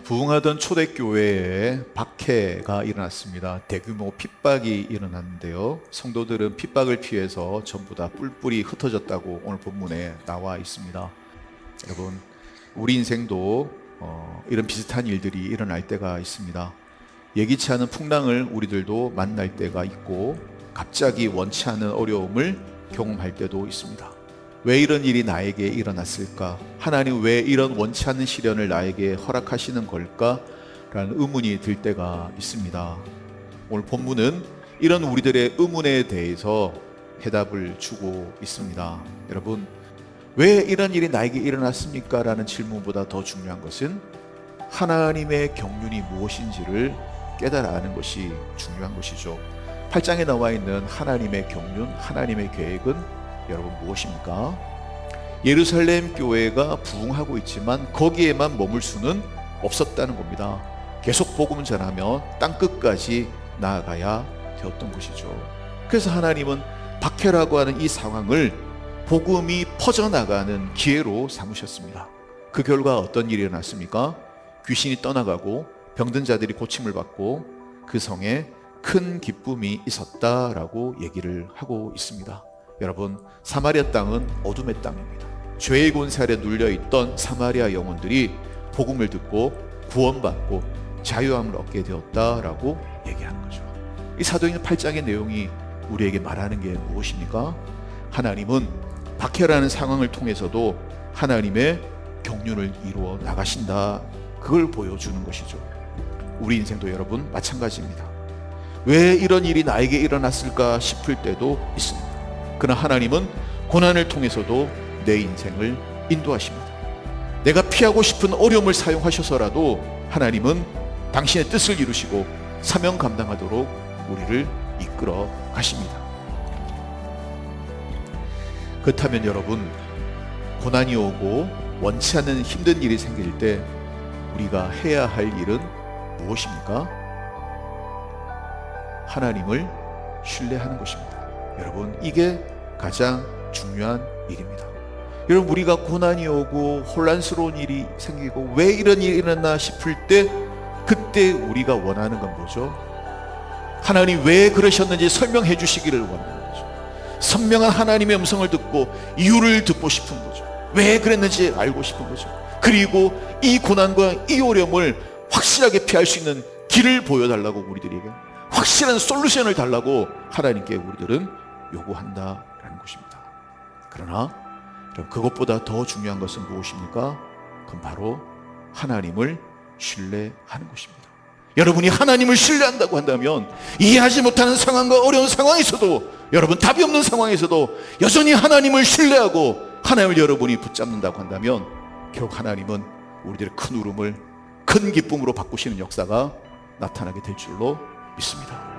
부흥하던 초대교회에 박해가 일어났습니다. 대규모 핍박이 일어났는데요. 성도들은 핍박을 피해서 전부 다 뿔뿔이 흩어졌다고 오늘 본문에 나와 있습니다. 여러분, 우리 인생도 이런 비슷한 일들이 일어날 때가 있습니다. 예기치 않은 풍랑을 우리들도 만날 때가 있고, 갑자기 원치 않은 어려움을 경험할 때도 있습니다. 왜 이런 일이 나에게 일어났을까? 하나님 왜 이런 원치 않는 시련을 나에게 허락하시는 걸까? 라는 의문이 들 때가 있습니다. 오늘 본문은 이런 우리들의 의문에 대해서 해답을 주고 있습니다. 여러분, 왜 이런 일이 나에게 일어났습니까? 라는 질문보다 더 중요한 것은 하나님의 경륜이 무엇인지를 깨달아 아는 것이 중요한 것이죠. 8장에 나와 있는 하나님의 경륜, 하나님의 계획은 여러분 무엇입니까? 예루살렘 교회가 부흥하고 있지만 거기에만 머물 수는 없었다는 겁니다. 계속 복음을 전하며 땅끝까지 나아가야 되었던 것이죠. 그래서 하나님은 박해라고 하는 이 상황을 복음이 퍼져나가는 기회로 삼으셨습니다. 그 결과 어떤 일이 일어났습니까? 귀신이 떠나가고 병든 자들이 고침을 받고 그 성에 큰 기쁨이 있었다라고 얘기를 하고 있습니다. 여러분, 사마리아 땅은 어둠의 땅입니다. 죄의 권세 아래 눌려있던 사마리아 영혼들이 복음을 듣고 구원받고 자유함을 얻게 되었다라고 얘기하는 거죠. 이 사도행전 8장의 내용이 우리에게 말하는 게 무엇입니까? 하나님은 박해라는 상황을 통해서도 하나님의 경륜을 이루어 나가신다, 그걸 보여주는 것이죠. 우리 인생도 여러분 마찬가지입니다. 왜 이런 일이 나에게 일어났을까 싶을 때도 있습니다. 그러나 하나님은 고난을 통해서도 내 인생을 인도하십니다. 내가 피하고 싶은 어려움을 사용하셔서라도 하나님은 당신의 뜻을 이루시고 사명 감당하도록 우리를 이끌어 가십니다. 그렇다면 여러분, 고난이 오고 원치 않는 힘든 일이 생길 때 우리가 해야 할 일은 무엇입니까? 하나님을 신뢰하는 것입니다. 여러분, 이게 가장 중요한 일입니다. 여러분, 우리가 고난이 오고 혼란스러운 일이 생기고 왜 이런 일이 일어났나 싶을 때 그때 우리가 원하는 건 뭐죠? 하나님 왜 그러셨는지 설명해 주시기를 원하는 거죠. 선명한 하나님의 음성을 듣고 이유를 듣고 싶은 거죠. 왜 그랬는지 알고 싶은 거죠. 그리고 이 고난과 이 어려움을 확실하게 피할 수 있는 길을 보여달라고, 우리들에게 확실한 솔루션을 달라고 하나님께 우리들은 요구한다라는 것입니다. 그러나 그것보다 더 중요한 것은 무엇입니까? 그건 바로 하나님을 신뢰하는 것입니다. 여러분이 하나님을 신뢰한다고 한다면 이해하지 못하는 상황과 어려운 상황에서도, 여러분 답이 없는 상황에서도 여전히 하나님을 신뢰하고 하나님을 여러분이 붙잡는다고 한다면 결국 하나님은 우리들의 큰 울음을 큰 기쁨으로 바꾸시는 역사가 나타나게 될 줄로 믿습니다.